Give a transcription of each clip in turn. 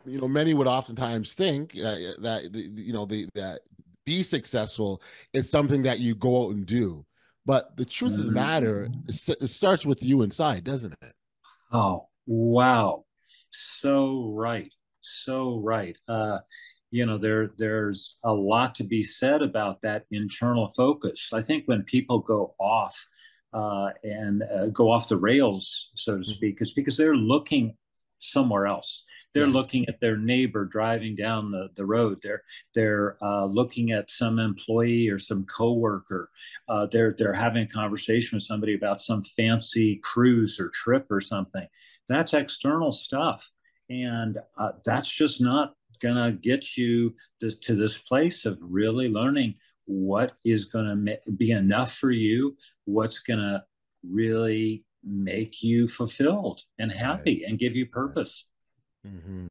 many would oftentimes think that that be successful is something that you go out and do. But the truth of the matter, it starts with you inside, doesn't it? Oh, wow. So right. So right. There's a lot to be said about that internal focus. I think when people go off and go off the rails, so to Mhm. speak, is because they're looking somewhere else. They're Yes. looking at their neighbor driving down the road. They're looking at some employee or some coworker. They're having a conversation with somebody about some fancy cruise or trip or something. That's external stuff, and that's just not gonna get you to this place of really learning what is gonna be enough for you, what's gonna really make you fulfilled and Right. happy and give you Right. purpose. Hmm.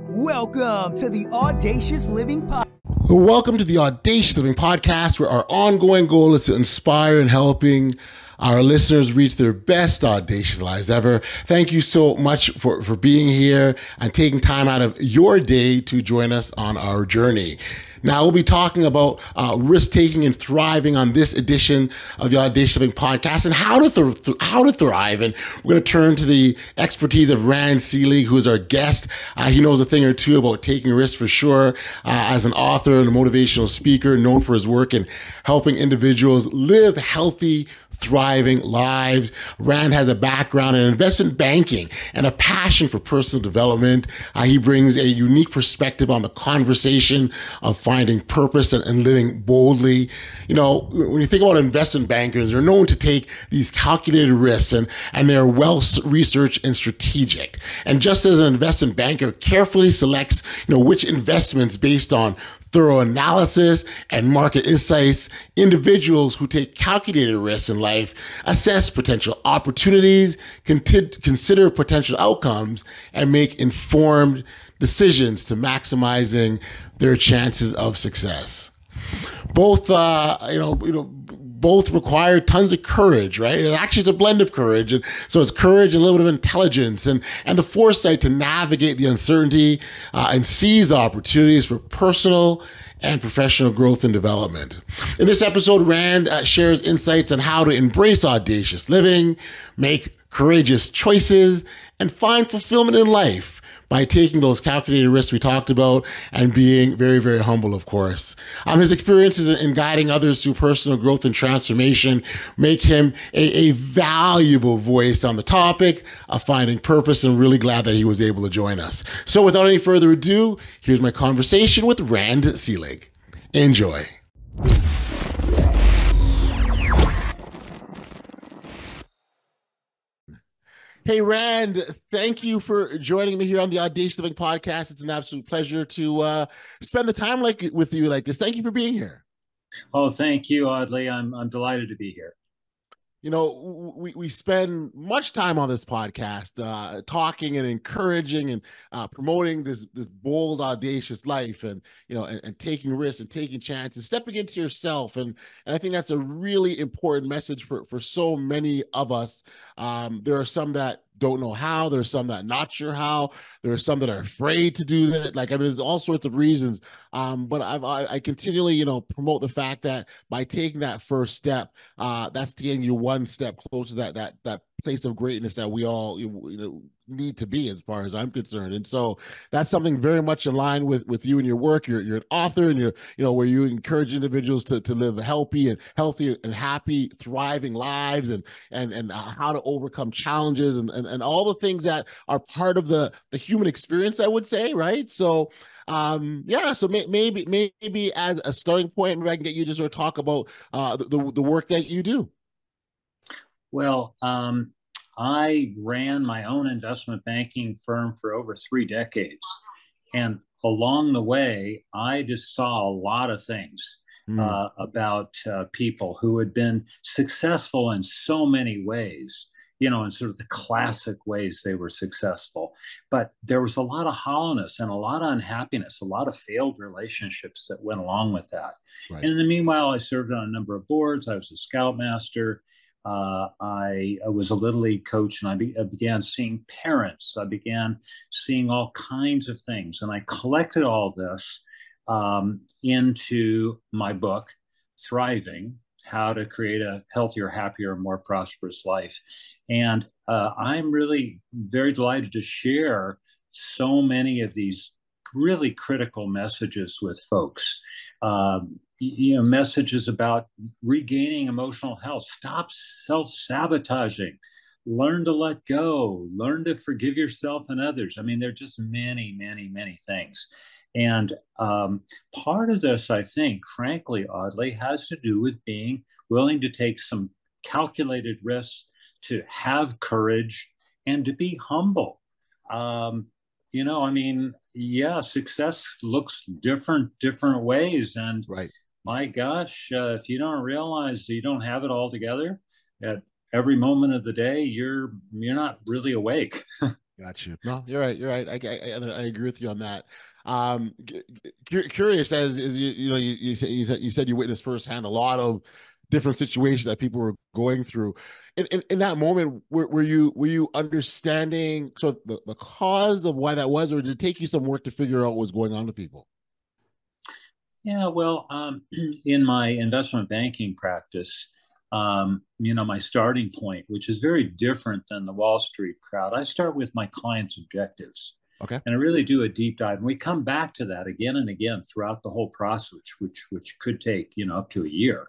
Welcome to the Audacious Living Podcast. Welcome to the Audacious Living Podcast, where our ongoing goal is to inspire and helping our listeners reach their best audacious lives ever. Thank you so much for being here and taking time out of your day to join us on our journey. Now, we'll be talking about risk-taking and thriving on this edition of the Audacious Living Podcast and how to thrive. And we're going to turn to the expertise of Rand Selig, who is our guest. He knows a thing or two about taking risks for sure. As an author and a motivational speaker, known for his work in helping individuals live healthy, thriving lives. Rand has a background in investment banking and a passion for personal development. He brings a unique perspective on the conversation of finding purpose and living boldly. When you think about investment bankers, they're known to take these calculated risks and they're well researched and strategic. And just as an investment banker carefully selects, which investments based on thorough analysis and market insights, individuals who take calculated risks in life assess potential opportunities, consider potential outcomes, and make informed decisions to maximizing their chances of success. Both require tons of courage, right? It actually, it's a blend of courage. And so it's courage and a little bit of intelligence and the foresight to navigate the uncertainty and seize opportunities for personal and professional growth and development. In this episode, Rand shares insights on how to embrace audacious living, make courageous choices, and find fulfillment in life by taking those calculated risks we talked about and being very, very humble, of course. His experiences in guiding others through personal growth and transformation make him a valuable voice on the topic of finding purpose, and really glad that he was able to join us. So without any further ado, here's my conversation with Rand Selig. Enjoy. Hey, Rand, thank you for joining me here on the Audacious Living Podcast. It's an absolute pleasure to spend the time with you like this. Thank you for being here. Oh, thank you, Audley. I'm delighted to be here. We spend much time on this podcast talking and encouraging and promoting this bold, audacious life, and and taking risks and taking chances, stepping into yourself, and I think that's a really important message for so many of us. There are some that don't know how. There's some that not sure how. There are some that are afraid to do that. There's all sorts of reasons. But I continually, promote the fact that by taking that first step, that's getting you one step closer to that place of greatness that we all need to be, as far as I'm concerned. And so that's something very much in line with you and your work. You're an author, and you're where you encourage individuals to live healthy and happy, thriving lives, and how to overcome challenges and all the things that are part of the human experience, I would say, right? So so maybe as a starting point, maybe I can get you to sort of talk about the work that you do. Well, I ran my own investment banking firm for over 3 decades. And along the way, I just saw a lot of things Mm. about people who had been successful in so many ways, in sort of the classic ways they were successful. But there was a lot of hollowness and a lot of unhappiness, a lot of failed relationships that went along with that. Right. And in the meanwhile, I served on a number of boards. I was a scoutmaster. I was a Little League coach, and I began seeing parents. I began seeing all kinds of things, and I collected all this into my book, Thriving: How to Create a Healthier, Happier, More Prosperous Life. And I'm really very delighted to share so many of these really critical messages with folks. Messages about regaining emotional health. Stop self-sabotaging. Learn to let go. Learn to forgive yourself and others. I mean, there are just many, many, many things. And part of this, I think, frankly, Audley, has to do with being willing to take some calculated risks, to have courage, and to be humble. I mean, yeah, success looks different ways. And Right. my gosh, if you don't realize you don't have it all together at every moment of the day, you're not really awake. Got you. No, you're right. You're right. I agree with you on that. Curious as you said you witnessed firsthand a lot of different situations that people were going through. In that moment, were you understanding the cause of why that was, or did it take you some work to figure out what was going on with people? Yeah, well, in my investment banking practice, my starting point, which is very different than the Wall Street crowd, I start with my clients' objectives. Okay. And I really do a deep dive. And we come back to that again and again throughout the whole process, which could take, up to a year.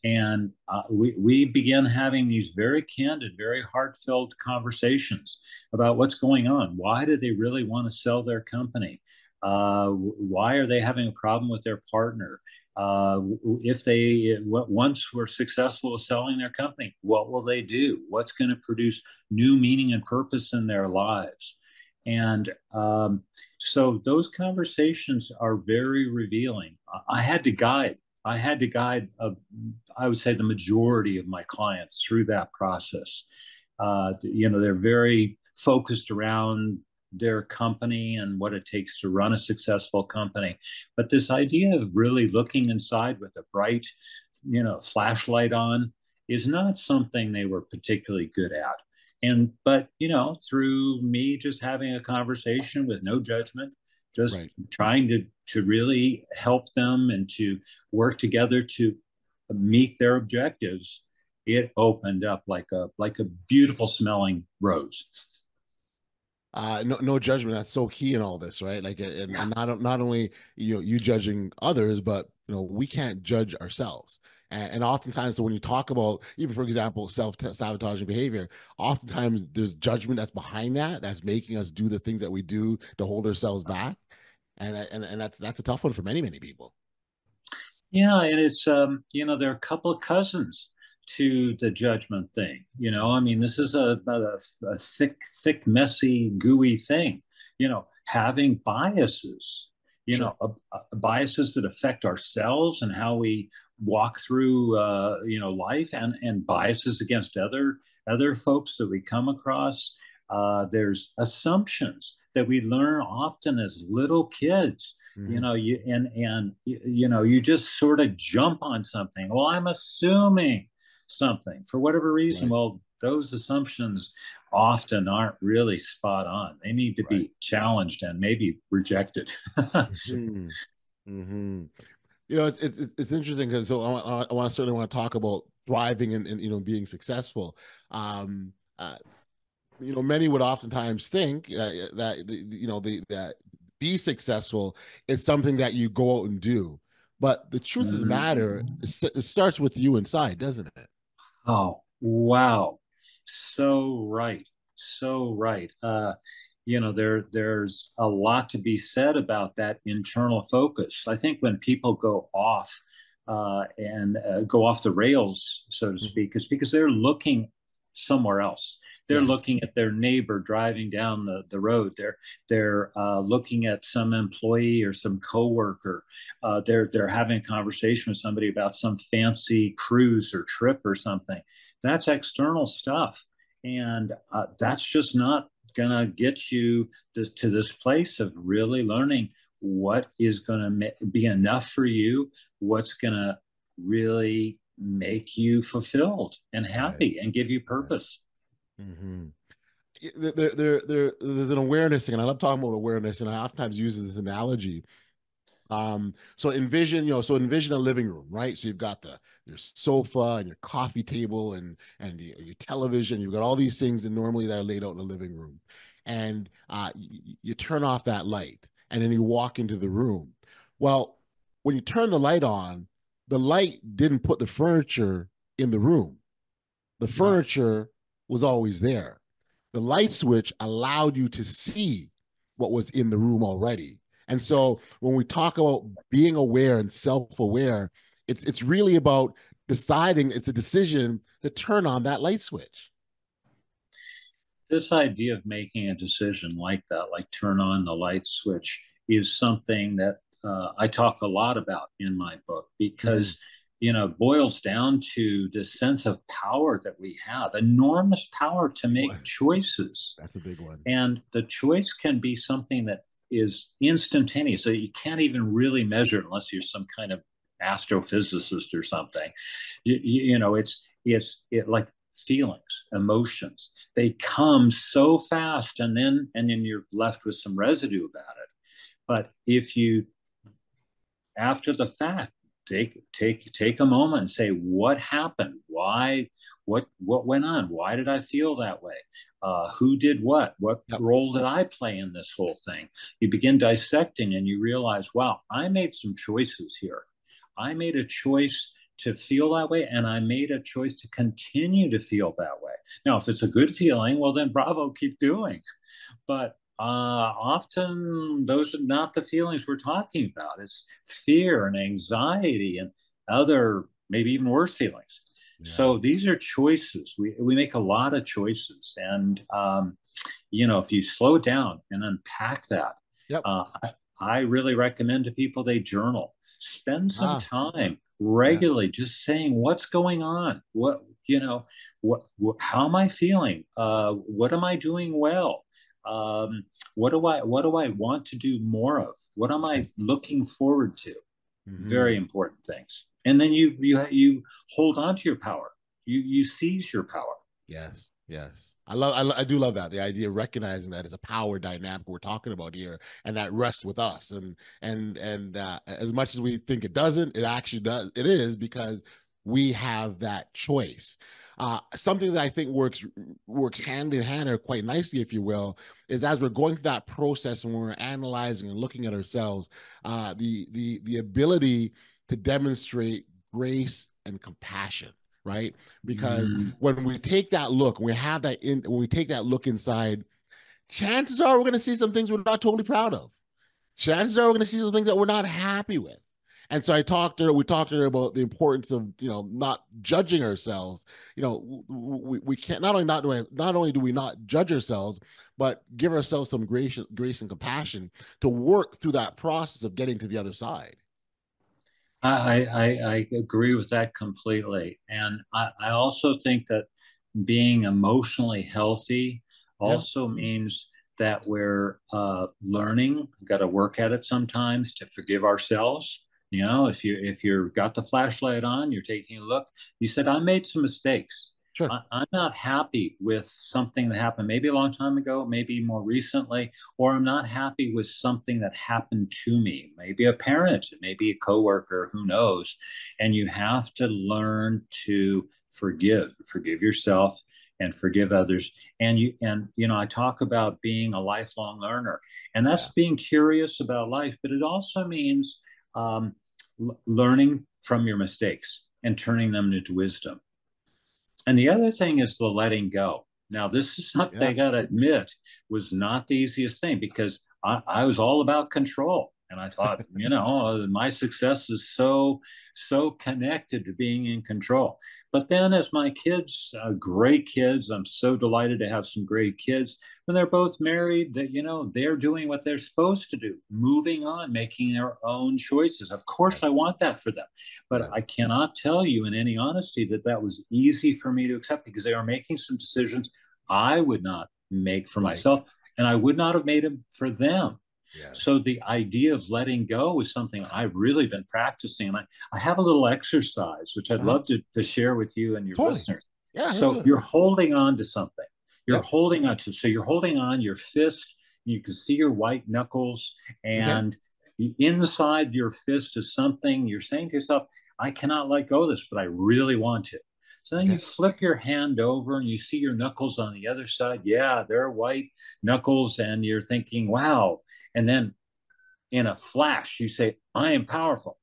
And we began having these very candid, very heartfelt conversations about what's going on. Why do they really want to sell their company? Why are they having a problem with their partner? If they once were successful with selling their company, what will they do? What's going to produce new meaning and purpose in their lives? And so those conversations are very revealing. I had to guide, I would say, the majority of my clients through that process. They're very focused around their company and what it takes to run a successful company. But this idea of really looking inside with a bright, flashlight on is not something they were particularly good at. But through me just having a conversation with no judgment, just Right. trying to really help them and to work together to meet their objectives, it opened up like a beautiful smelling rose. No judgment. That's so key in all this, right? Like, and Yeah. not only you judging others, but we can't judge ourselves. And oftentimes, so when you talk about, even for example, self-sabotaging behavior, oftentimes there's judgment that's behind that's making us do the things that we do to hold ourselves back, and that's a tough one for many people. Yeah, and it's there are a couple of cousins to the judgment thing. I mean, this is a thick, messy, gooey thing. Having biases. Sure. Biases that affect ourselves and how we walk through life, and biases against other folks that we come across. There's assumptions that we learn often as little kids. Mm-hmm. You just sort of jump on something. Well, I'm assuming something for whatever reason. Right. Well, those assumptions often aren't really spot on. They need to Right. be challenged and maybe rejected. Mm-hmm. Mm-hmm. It's interesting because I certainly want to talk about thriving and being successful. Um, Many would oftentimes think that be successful is something that you go out and do, but the truth of the matter is, it starts with you inside, doesn't it? Oh, wow. So right. So right. There's a lot to be said about that internal focus. I think when people go off and go off the rails, so to speak, is because they're looking somewhere else. They're Yes. looking at their neighbor driving down the road. They're looking at some employee or some coworker. They're having a conversation with somebody about some fancy cruise or trip or something. That's external stuff, and that's just not gonna get you to this place of really learning what is gonna be enough for you, what's gonna really make you fulfilled and Right. happy and give you Right. purpose. Mm-hmm. There's an awareness thing, and I love talking about awareness, and I oftentimes use this analogy. So envision a living room, right? So you've got your sofa and your coffee table and your television. You've got all these things that normally that are laid out in the living room, and you turn off that light, and then you walk into the room. Well, when you turn the light on, the light didn't put the furniture in the room. The Uh, furniture was always there. The light switch allowed you to see what was in the room already. And so when we talk about being aware and self-aware, it's really about deciding, it's a decision to turn on that light switch. this idea of making a decision like that, like turn on the light switch, is something that I talk a lot about in my book Mm-hmm. because, boils down to this sense of power that we have, enormous power to Big make one. choices. That's a big one. And the choice can be something that is instantaneous. So you can't even really measure it unless you're some kind of astrophysicist or something. It's like feelings, emotions. They come so fast, and then you're left with some residue about it. But if you, after the fact, take a moment and say, what happened? Why? What went on? Why did I feel that way? Who did what? What Yep. role did I play in this whole thing? You begin dissecting and you realize, wow, I made some choices here. I made a choice to feel that way, and I made a choice to continue to feel that way. Now, if it's a good feeling, well, then bravo, keep doing. But often those are not the feelings we're talking about. It's fear and anxiety and other, maybe even worse feelings. Yeah. So these are choices. We make a lot of choices. And, if you slow down and unpack that, Yep. I really recommend to people they journal. Spend some Ah, time yeah. regularly just saying what's going on. How am I feeling? What am I doing well? Um, what do I want to do more of? What am I Yes. looking forward to? Mm-hmm. Very important things. And then you hold on to your power. You seize your power. Yes, yes. I do love that. The idea of recognizing that as a power dynamic we're talking about here, and that rests with us. And as much as we think it doesn't, it actually does. It is because we have that choice. Something that I think works hand in hand or quite nicely, if you will, is as we're going through that process and we're analyzing and looking at ourselves, the ability to demonstrate grace and compassion, right? Because Mm. when we take that look, when we take that look inside, chances are we're going to see some things we're not totally proud of. Chances are we're going to see some things that we're not happy with. And so we talked to her about the importance of, not judging ourselves. We can't, not only do we not judge ourselves, but give ourselves some grace and compassion to work through that process of getting to the other side. I agree with that completely. And I also think that being emotionally healthy Yeah. also means that we're learning, got to work at it sometimes to forgive ourselves. If you're got the flashlight on, you're taking a look. You said, I made some mistakes. Sure. I'm not happy with something that happened maybe a long time ago, maybe more recently, or I'm not happy with something that happened to me, maybe a parent, maybe a coworker, who knows. And you have to learn to forgive yourself and forgive others. And I talk about being a lifelong learner, and that's Yeah. being curious about life, but it also means learning from your mistakes and turning them into wisdom. And the other thing is the letting go. Now, this is something I Yeah. got to admit was not the easiest thing, because I was all about control. And I thought, my success is so connected to being in control. But then, as my kids, great kids, I'm so delighted to have some great kids. When they're both married, that they're doing what they're supposed to do, moving on, making their own choices. Of course, Yes. I want that for them. But I Yes. cannot tell you in any honesty that that was easy for me to accept, because they are making some decisions I would not make for Right. myself, and I would not have made them for them. So Yes. the idea of letting go is something I've really been practicing. And I have a little exercise, which I'd Uh-huh. love to share with you and your Totally. listeners. Yeah, let's do So it. you're holding on to something. You're Yep. holding on to, so you're holding on your fist. You can see your white knuckles, Okay. and inside your fist is something you're saying to yourself, I cannot let go of this, but I really want to. So then you Okay. flip your hand over and you see your knuckles on the other side. Yeah, they're white knuckles. And you're thinking, wow. And then in a flash, you say, I am powerful.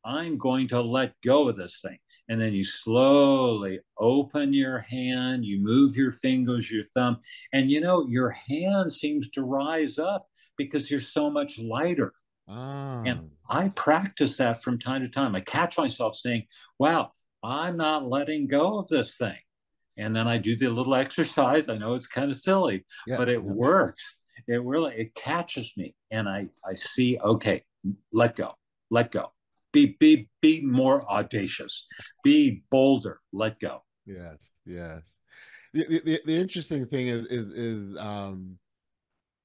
I'm going to let go of this thing. And then you slowly open your hand, you move your fingers, your thumb, and your hand seems to rise up because you're so much lighter. Ah. And I practice that from time to time. I catch myself saying, wow, I'm not letting go of this thing. And then I do the little exercise. I know it's kind of silly, Yeah. but it Yeah. works. It catches me. And I see, okay, let go, let go. Be more audacious, be bolder, let go. Yes. Yes. The interesting thing is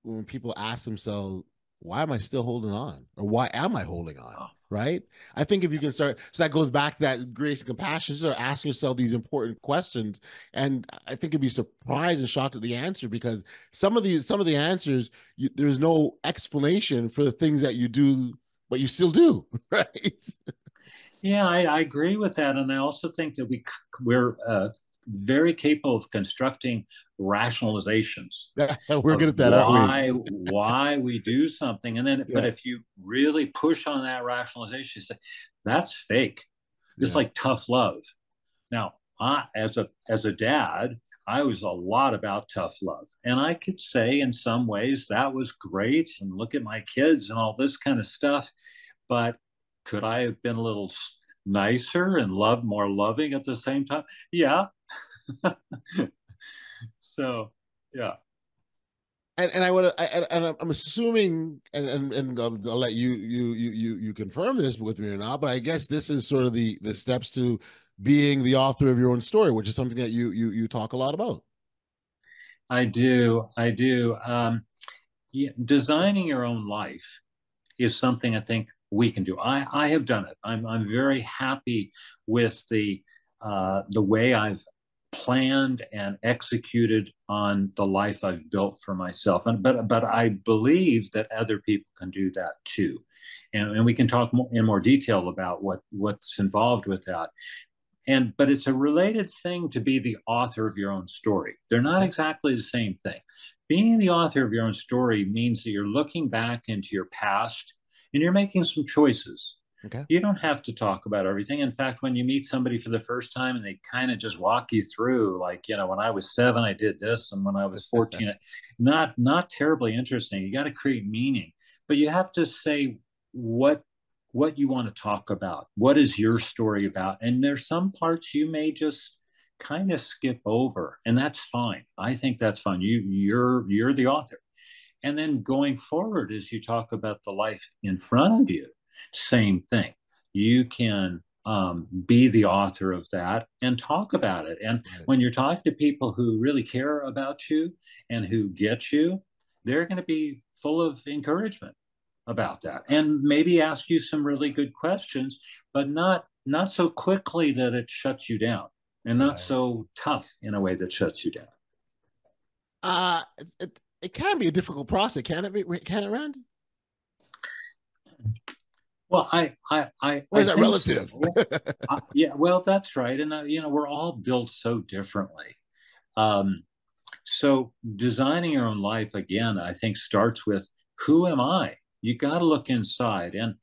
when people ask themselves, why am I still holding on? Or why am I holding on? Oh, Right? I think if you can start, so that goes back to that grace and compassion, start asking yourself these important questions. And I think you'd be surprised and shocked at the answer, because some of the answers, there's no explanation for the things that you do, but you still do, right? yeah, I agree with that. And I also think that we're very capable of constructing rationalizations We're of good at that, aren't we? why we do something. And then, but Yeah. if you really push on that rationalization, you say, that's fake. It's Yeah. like tough love. Now, as a dad, I was a lot about tough love. And I could say in some ways that was great. And look at my kids and all this kind of stuff. But could I have been a little nicer and more loving at the same time? Yeah. So, yeah. And and I'm assuming, and I'll let you confirm this with me or not, but I guess this is sort of the steps to being the author of your own story, which is something that you talk a lot about. I do. I do. Yeah, designing your own life is something I think we can do. I have done it. I'm very happy with the way I've planned and executed on the life I've built for myself. And but I believe that other people can do that too, and we can talk in more detail about what's involved with that. But it's a related thing to be the author of your own story. They're not Okay. exactly the same thing. Being the author of your own story means that you're looking back into your past and you're making some choices. Okay. You don't have to talk about everything. In fact, when you meet somebody for the first time and they kind of just walk you through, like, when I was 7, I did this, and when I was 14, not terribly interesting. You got to create meaning, but you have to say what you want to talk about. What is your story about? And there's some parts you may just kind of skip over, and that's fine. I think that's fine. You're the author. And then going forward, as you talk about the life in front of you, same thing. You can be the author of that and talk about it. And Right. when you're talking to people who really care about you and who get you, they're going to be full of encouragement about that and maybe ask you some really good questions, but not so quickly that it shuts you down, and not Right. so tough in a way that shuts you down. It can be a difficult process, can it be? Can it, Rand? Well, Or I is that think so. relative? Yeah, well, that's right. And we're all built so differently. um, so designing your own life, again, I think starts with, who am I? You got to look inside. And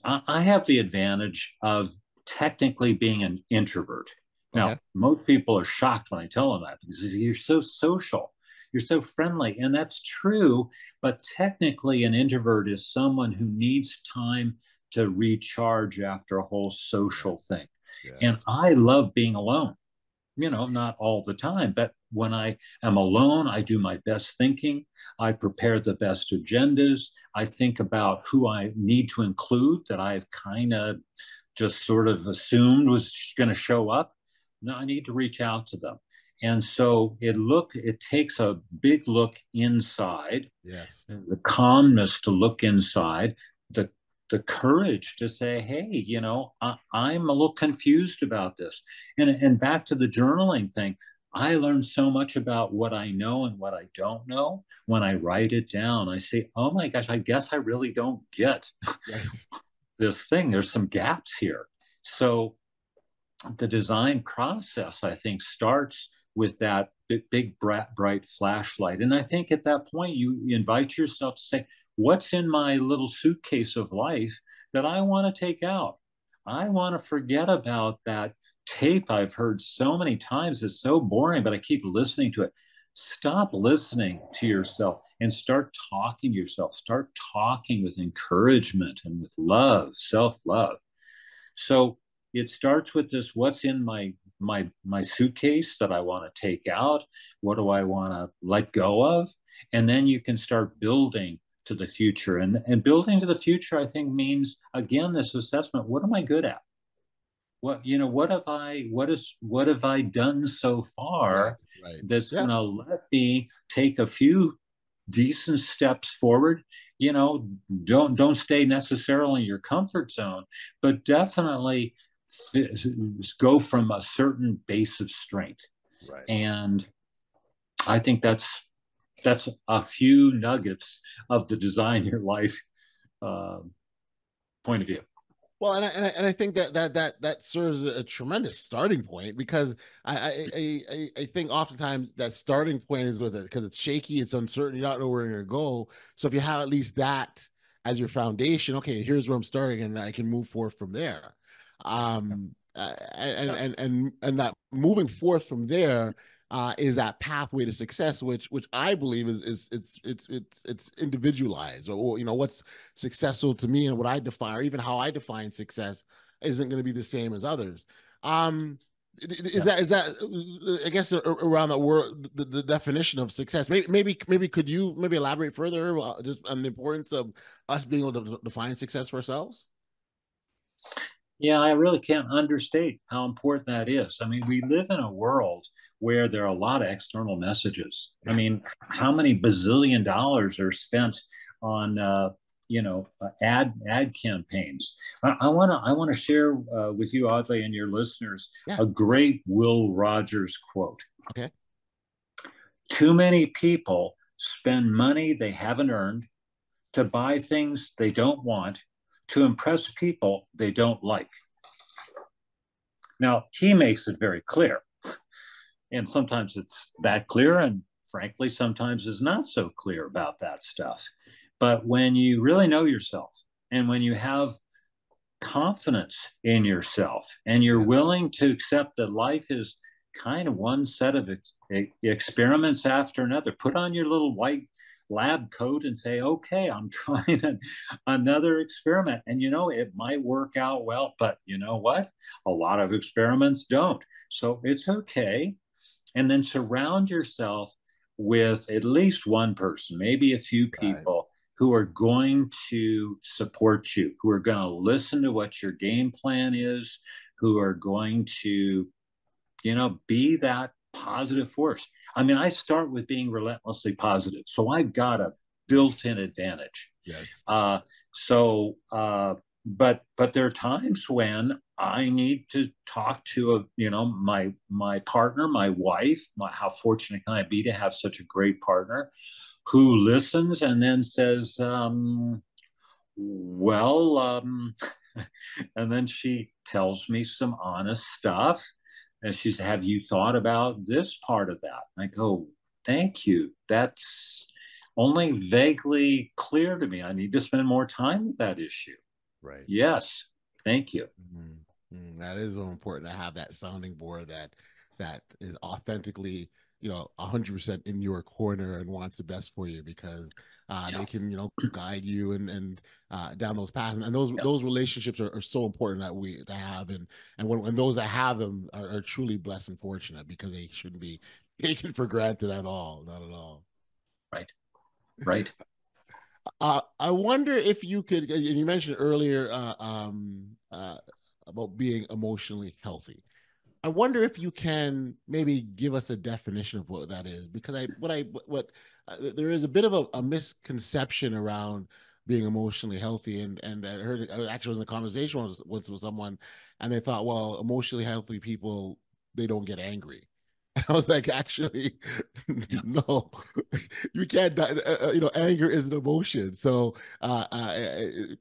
I have the advantage of technically being an introvert. Okay. Now, most people are shocked when I tell them that, because you're so social, you're so friendly, and that's true. But technically, an introvert is someone who needs time to recharge after a whole social Yes. thing. And Yes. I love being alone, not all the time, but when I am alone, I do my best thinking. I prepare the best agendas. I think about who I need to include that I've kind of just sort of assumed was going to show up. No, I need to reach out to them. And so it takes a big look inside, Yes. the calmness to look inside, the the courage to say, hey, I'm a little confused about this. And back to the journaling thing, I learned so much about what I know and what I don't know when I write it down. I say, oh my gosh, I guess I really don't get Right. this thing. There's some gaps here. So the design process, I think, starts with that big, bright flashlight. And I think at that point, you invite yourself to say, what's in my little suitcase of life that I want to take out? I want to forget about that tape I've heard so many times. It's so boring, but I keep listening to it. Stop listening to yourself and start talking to yourself. Start talking with encouragement and with love, self-love. So it starts with this: what's in my suitcase that I want to take out? What do I want to let go of? And then you can start building to the future. And building to the future, I think, means, again, this assessment: what am I good at? What have I done so Right. far Right. that's Yeah. going to let me take a few decent steps forward? you know don't stay necessarily in your comfort zone, but definitely go from a certain base of strength. Right. And I think that's a few nuggets of the design your life uh, point of view. Well, and I think that serves a tremendous starting point, because I think oftentimes that starting point is with it because it's shaky, it's uncertain, you don't know where you're going to go. So if you have at least that as your foundation, okay, here's where I'm starting, and I can move forth from there. And that moving forth from there is that pathway to success, which I believe is it's individualized, or what's successful to me and what I define, or even how I define success, isn't going to be the same as others. Is Yeah. that I guess around the word the definition of success? Maybe could you maybe elaborate further just on the importance of us being able to define success for ourselves? Yeah, I really can't understate how important that is. I mean, we live in a world where there are a lot of external messages. I mean, how many bazillion dollars are spent on ad campaigns? I want to share with you, Audley, and your listeners, Yeah. a great Will Rogers quote. Okay. Too many people spend money they haven't earned to buy things they don't want to impress people they don't like. Now, he makes it very clear, and sometimes it's that clear, and frankly, sometimes it's not so clear about that stuff. But when you really know yourself, and when you have confidence in yourself, and you're Yes. willing to accept that life is kind of one set of experiments after another, put on your little white lab coat and say, okay, I'm trying another experiment. And it might work out well, but you know what? A lot of experiments don't. So it's okay. And then surround yourself with at least one person, maybe a few Right. people who are going to support you, who are going to listen to what your game plan is, who are going to, be that positive force. I mean, I start with being relentlessly positive. So I've got a Nice. built-in advantage. Yes. But there are times when I need to talk to my partner, my wife. How fortunate can I be to have such a great partner who listens and then says, well, and then she tells me some honest stuff. And she says, have you thought about this part of that? And I go, thank you. That's only vaguely clear to me. I need to spend more time with that issue. Right. Yes, thank you. That is so important to have that sounding board that is authentically, 100% in your corner and wants the best for you, because Yeah, they can, guide you and down those paths. And those yeah, those relationships are so important that we to have, and when those that have them are truly blessed and fortunate, because they shouldn't be taken for granted at all, not at all. right, right. I wonder if you could, and you mentioned earlier about being emotionally healthy. I wonder if you can maybe give us a definition of what that is, because there is a bit of a misconception around being emotionally healthy, and I actually was in a conversation once with someone, and they thought, well, emotionally healthy people, they don't get angry. I was like, actually, Yeah. no, you can't. Anger is an emotion. So,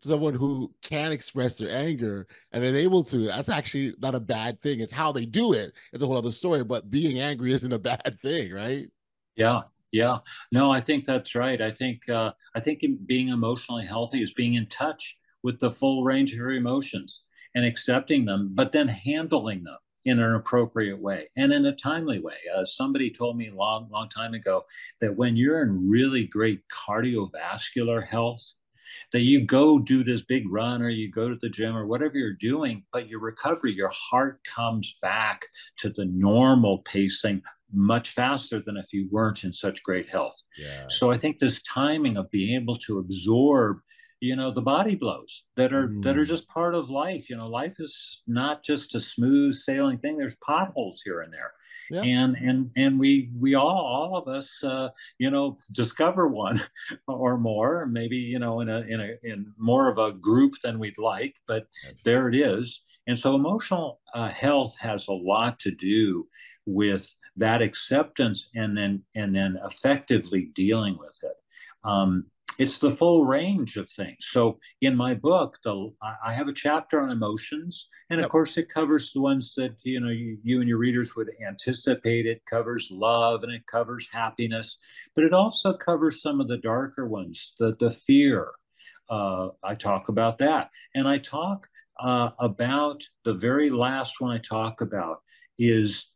someone who can express their anger and is able to, that's actually not a bad thing. It's how they do it. It's a whole other story. But being angry isn't a bad thing, right? Yeah, yeah. No, I think that's right. I think being emotionally healthy is being in touch with the full range of your emotions and accepting them, but then handling them in an appropriate way and in a timely way. Somebody told me a long, long time ago that when you're in really great cardiovascular health, that you go do this big run or you go to the gym or whatever you're doing, but your recovery, your heart comes back to the normal pacing much faster than if you weren't in such great health. Yeah. So I think this timing of being able to absorb, the body blows that are Mm. just part of life. Life is not just a smooth sailing thing. There's potholes here and there. Yeah. And we all of us discover one or more, maybe in more of a group than we'd like, but Yes. there it is. And so emotional health has a lot to do with that acceptance and then effectively dealing with it. It's the full range of things. So in my book, I have a chapter on emotions, and of Yep. course, it covers the ones that you and your readers would anticipate. It covers love and it covers happiness, but it also covers some of the darker ones, the fear. I talk about that, and I talk about the very last one I talk about is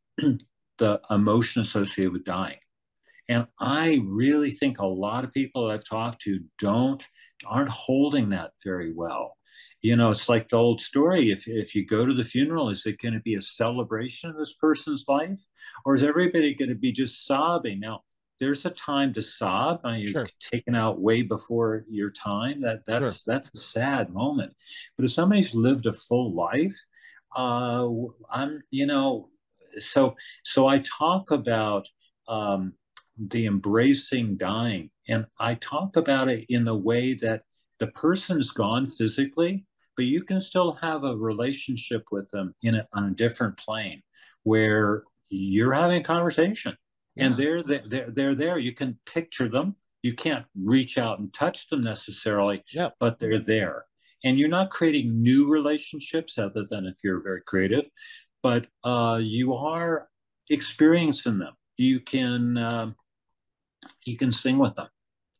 the emotion associated with dying. And I really think a lot of people that I've talked to aren't holding that very well. It's like the old story. If you go to the funeral, is it going to be a celebration of this person's life? Or is everybody going to be just sobbing? Now, there's a time to sob. Now, you're Sure. taken out way before your time. Sure. That's a sad moment. But if somebody's lived a full life, I'm, so I talk about the embracing dying. And I talk about it in the way that the person's gone physically, but you can still have a relationship with them on a different plane where you're having a conversation and Yeah. they're there. You can picture them. You can't reach out and touch them necessarily, Yep. but they're there. And you're not creating new relationships other than if you're very creative, but you are experiencing them. You can sing with them.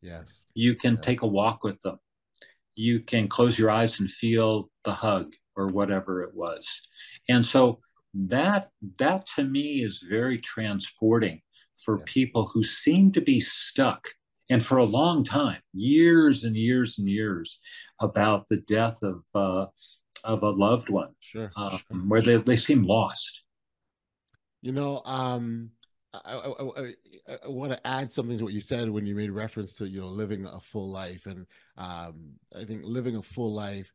Yes. You can take a Yes. walk with them. You can close your eyes and feel the hug or whatever it was. And so that to me is very transporting for Yes. people who seem to be stuck and for a long time, years and years and years, about the death of a loved one, Sure. Sure. where they seem lost. You know, I want to add something to what you said when you made reference to, living a full life. And I think living a full life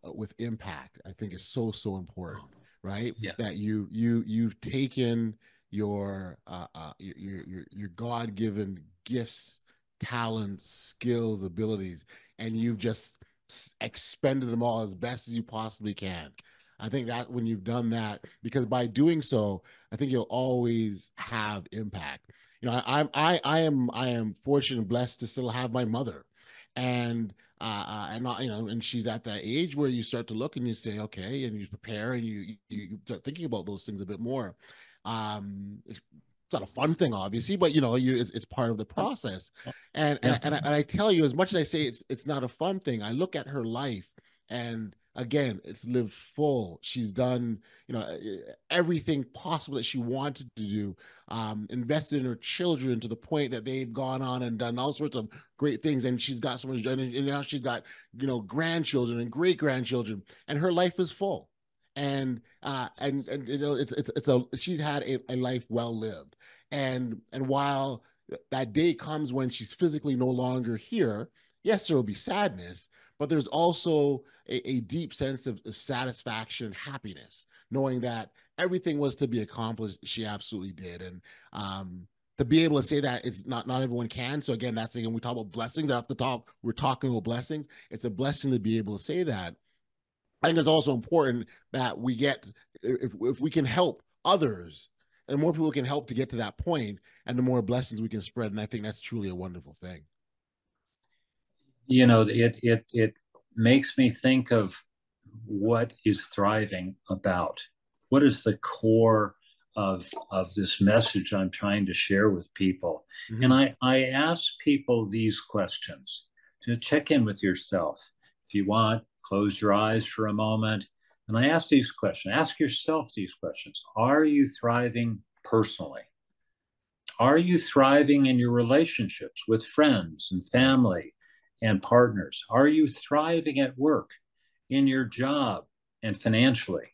with impact, I think is so, so important, right? Yeah. That you've taken your God-given gifts, talents, skills, abilities, and you've just expended them all as best as you possibly can. I think that when you've done that, because by doing so, I think you'll always have impact. I am fortunate and blessed to still have my mother, and she's at that age where you start to look and you say, okay, and you prepare and you start thinking about those things a bit more. It's not a fun thing, obviously, but it's part of the process. And and Yeah. I, and I, and I tell you, as much as I say it's not a fun thing, I look at her life, and again, it's lived full. She's done, everything possible that she wanted to do, invested in her children to the point that they've gone on and done all sorts of great things. And she's got so much done. And now she's got, grandchildren and great grandchildren, and her life is full. And she's had a life well lived. And while that day comes when she's physically no longer here, yes, there will be sadness, but there's also a deep sense of satisfaction, happiness, knowing that everything was to be accomplished, she absolutely did. And to be able to say that, it's not everyone can. So again, that's again, we talk about blessings at the top. We're talking about blessings. It's a blessing to be able to say that. I think it's also important that we get, if we can help others, and more people can help to get to that point, and the more blessings we can spread. And I think that's truly a wonderful thing. It makes me think of what is thriving about. What is the core of this message I'm trying to share with people? Mm-hmm. And I ask people these questions to check in with yourself. If you want, close your eyes for a moment. And I ask these questions. Ask yourself these questions. Are you thriving personally? Are you thriving in your relationships with friends and family and partners? Are you thriving at work, in your job, and financially?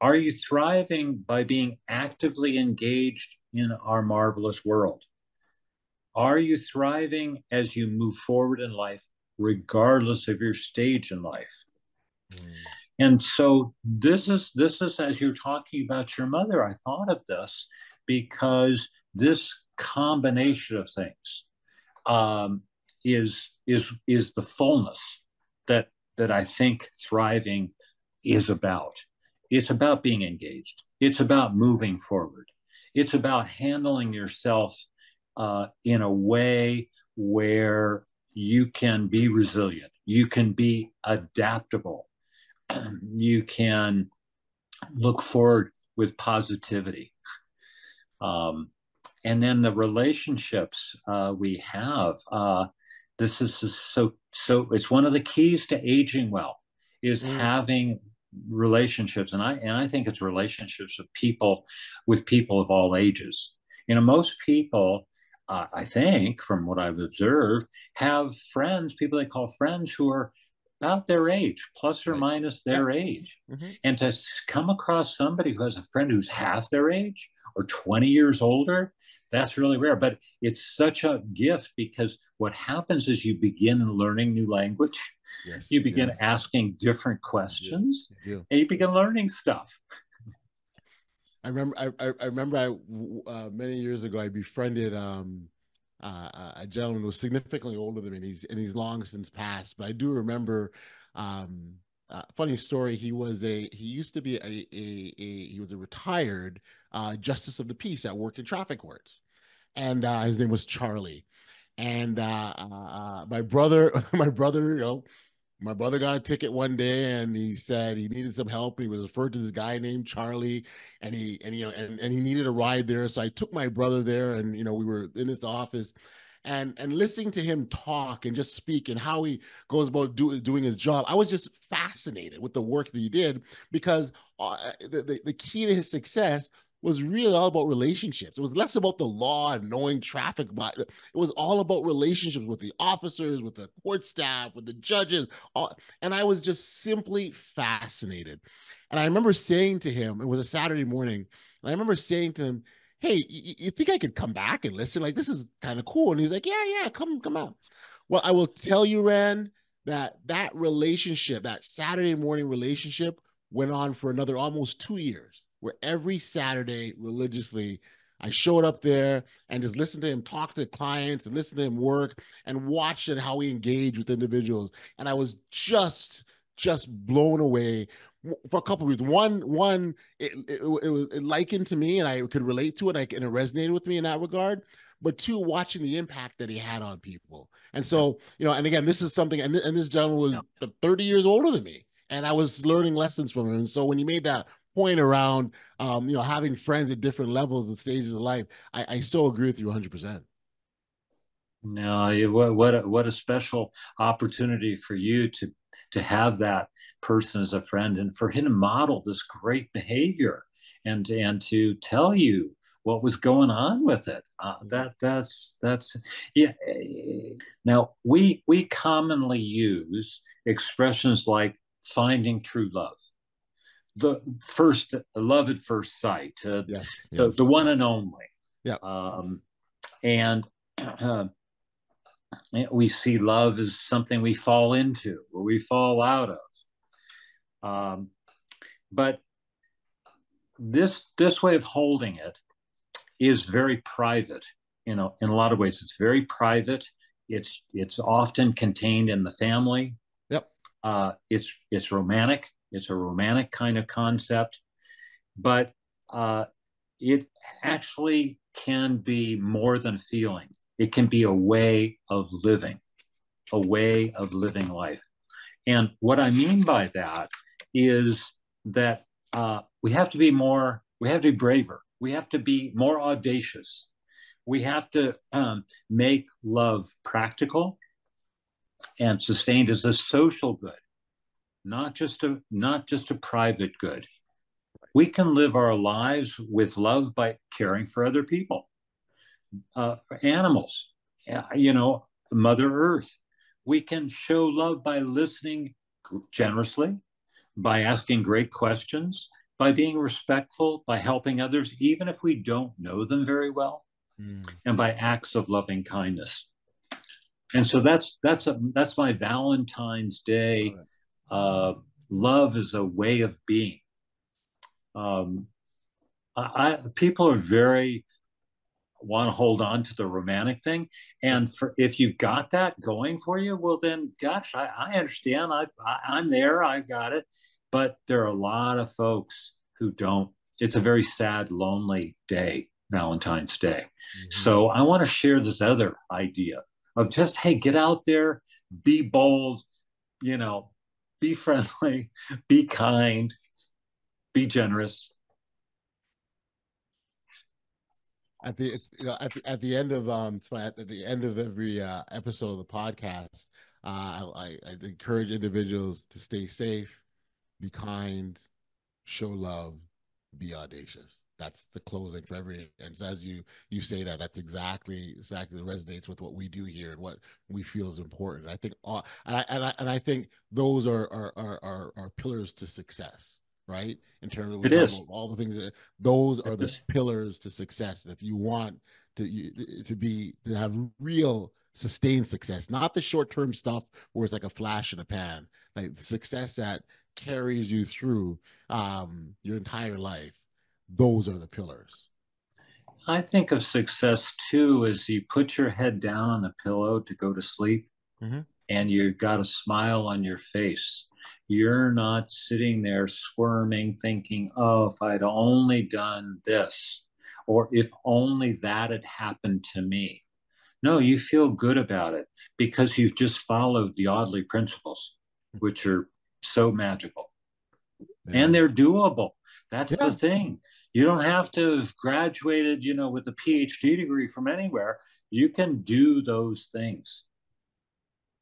Are you thriving by being actively engaged in our marvelous world? Are you thriving as you move forward in life, regardless of your stage in life? Mm. And so this is as you're talking about your mother, I thought of this because this combination of things is the fullness that I think thriving is about. It's about being engaged. It's about moving forward. It's about handling yourself in a way where you can be resilient. You can be adaptable. You can look forward with positivity. And then the relationships we have, this is so it's one of the keys to aging well, is having relationships. And I think it's relationships with people of all ages. Most people, I think, from what I've observed, have friends, people they call friends, who are about their age, plus or minus their age. Mm-hmm. And to come across somebody who has a friend who's half their age or 20 years older, that's really rare. But it's such a gift, because what happens is you begin learning new language. Yes, you begin asking different questions, and you begin learning stuff. I remember many years ago, I befriended a gentleman who was significantly older than me, and he's long since passed. But I do remember, funny story. He used to be he was a retired justice of the peace that worked in traffic courts, and his name was Charlie. And my brother, my brother got a ticket one day, and he said he needed some help. And he was referred to this guy named Charlie, and he needed a ride there. So I took my brother there, and we were in his office, and listening to him talk and just speak and how he goes about doing his job. I was just fascinated with the work that he did, because the key to his success was really all about relationships. It was less about the law and knowing traffic, but it was all about relationships with the officers, with the court staff, with the judges. And I was just simply fascinated. And I remember saying to him, it was a Saturday morning, and I remember saying to him, "Hey, you think I could come back and listen? Like, this is kind of cool." And he's like, yeah, come out. Well, I will tell you, Rand, that relationship, that Saturday morning relationship, went on for another almost 2 years, where every Saturday religiously I showed up there and just listened to him talk to clients and listen to him work and watched how he engaged with individuals. And I was just blown away for a couple of reasons. One, it was likened to me, and I could relate to it, and it resonated with me in that regard. But two, watching the impact that he had on people. And so, and again, this is something, and this gentleman was 30 years older than me, and I was learning lessons from him. And so when you made that point around, having friends at different levels and stages of life, I so agree with you 100%. No, what a special opportunity for you to have that person as a friend, and for him to model this great behavior and to tell you what was going on with it. That's yeah. Now we commonly use expressions like finding true love, the first love at first sight, the one and only. Yeah. And we see love as something we fall into or we fall out of. But this way of holding it is very private. In a lot of ways, it's very private. It's often contained in the family. Yep. It's romantic. It's a romantic kind of concept, but it actually can be more than a feeling. It can be a way of living life. And what I mean by that is that we have to be braver. We have to be more audacious. We have to make love practical and sustained as a social good, not just a private good. We can live our lives with love by caring for other people, animals, Mother Earth. We can show love by listening generously, by asking great questions, by being respectful, by helping others, even if we don't know them very well, and by acts of loving kindness. And so that's my Valentine's Day. Love is a way of being. People are very want to hold on to the romantic thing, and if you've got that going for you, well then, gosh, I understand. I'm there. I got it. But there are a lot of folks who don't. It's a very sad, lonely day, Valentine's Day. So I want to share this other idea of just, hey, get out there, be bold, be friendly, be kind, be generous. At the end of at the end of every episode of the podcast, I encourage individuals to stay safe, be kind, show love, be audacious. That's the closing for every. And as you say that, that's exactly resonates with what we do here and what we feel is important. I think, and I think those are pillars to success. Right, in terms of all the things those are the pillars to success. And if you want to have real sustained success, not the short-term stuff where it's like a flash in a pan, like the success that carries you through your entire life, those are the pillars. I think of success too as you put your head down on the pillow to go to sleep, and you've got a smile on your face. You're not sitting there squirming, thinking, oh, if I'd only done this, or if only that had happened to me. No, you feel good about it because you've just followed the Audley principles, which are so magical. And they're doable. That's the thing. You don't have to have graduated, with a PhD degree from anywhere. You can do those things.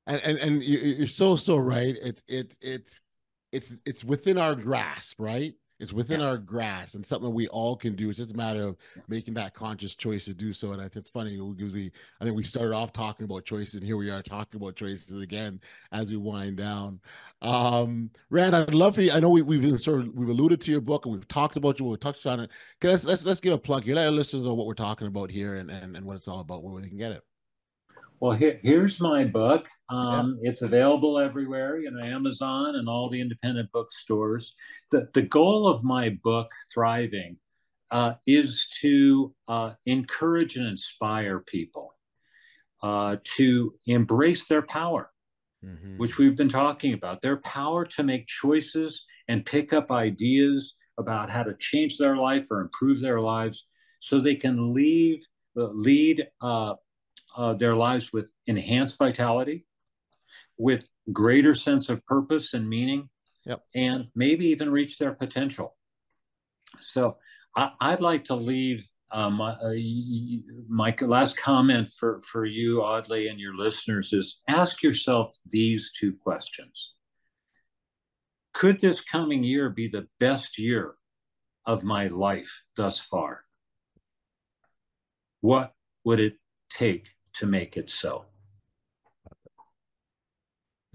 And you're so right. It's within our grasp, right? It's within our grasp, and something we all can do. It's just a matter of making that conscious choice to do so. And I think it's funny because I think we started off talking about choices, and here we are talking about choices again as we wind down. Rand, I'd love for you. I know we've alluded to your book and we've talked about you. We've touched on it. Let's give a plug here. Let our listeners know what we're talking about here and what it's all about, where they can get it. Well, here's my book. It's available everywhere, Amazon and all the independent bookstores. The goal of my book, Thriving, is to encourage and inspire people to embrace their power, which we've been talking about, their power to make choices and pick up ideas about how to change their life or improve their lives so they can lead their lives with enhanced vitality, with greater sense of purpose and meaning, and maybe even reach their potential. So I'd like to leave my last comment for you, Audley, and your listeners is ask yourself these two questions. Could this coming year be the best year of my life thus far? What would it take to make it so?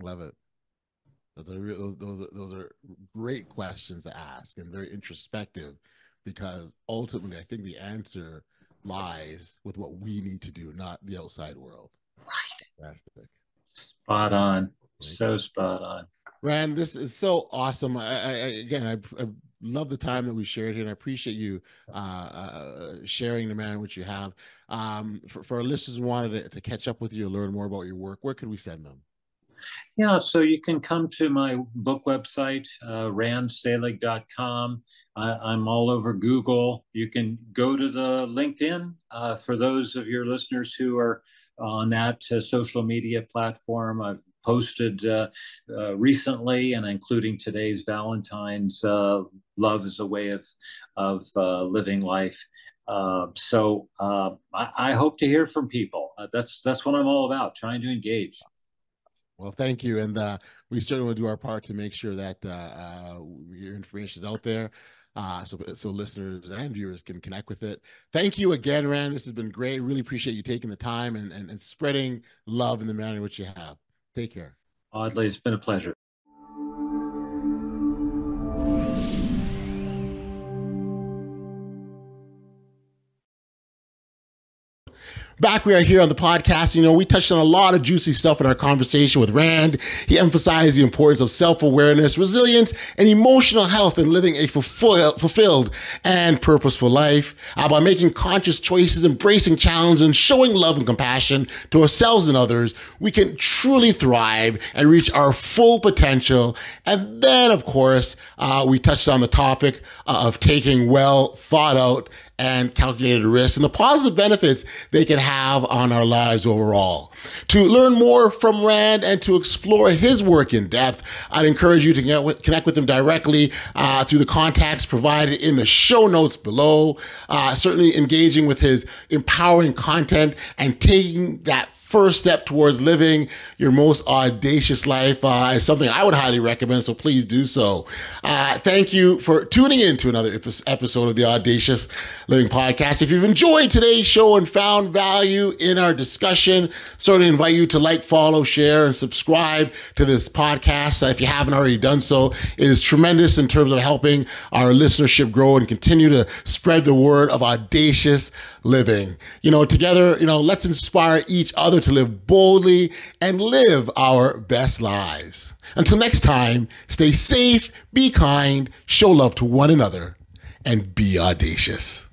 Love it. Those are great questions to ask and very introspective, because ultimately I think the answer lies with what we need to do, not the outside world. Right. Fantastic. Spot on. So spot on. Rand, this is so awesome. I love the time that we shared here, and I appreciate you sharing the manner in which you have. For our listeners who wanted to catch up with you or learn more about your work, where could we send them? Yeah, so you can come to my book website, randselig.com. I'm all over Google. You can go to the LinkedIn for those of your listeners who are on that social media platform. I've posted recently, and including today's Valentine's, love is a way of living life. I hope to hear from people. That's what I'm all about, trying to engage. Well, thank you. And we certainly will do our part to make sure that your information is out there so listeners and viewers can connect with it. Thank you again, Rand. This has been great. Really appreciate you taking the time and spreading love in the manner in which you have. Take care. Audley, it's been a pleasure. Back we are here on the podcast. We touched on a lot of juicy stuff in our conversation with Rand. He emphasized the importance of self-awareness, resilience, and emotional health in living a fulfilled and purposeful life. By making conscious choices, embracing challenges, and showing love and compassion to ourselves and others, we can truly thrive and reach our full potential. And then, of course, we touched on the topic of taking well thought out and calculated risks and the positive benefits they can have on our lives overall. To learn more from Rand and to explore his work in depth, I'd encourage you to connect with him directly through the contacts provided in the show notes below. Certainly engaging with his empowering content and taking that first step towards living your most audacious life is something I would highly recommend, so please do so. Thank you for tuning in to another episode of the Audacious Living Podcast. If you've enjoyed today's show and found value in our discussion, certainly invite you to like, follow, share, and subscribe to this podcast. If you haven't already done so, it is tremendous in terms of helping our listenership grow and continue to spread the word of audacious living. Together, let's inspire each other to live boldly and live our best lives. Until next time, stay safe, be kind, show love to one another, and be audacious.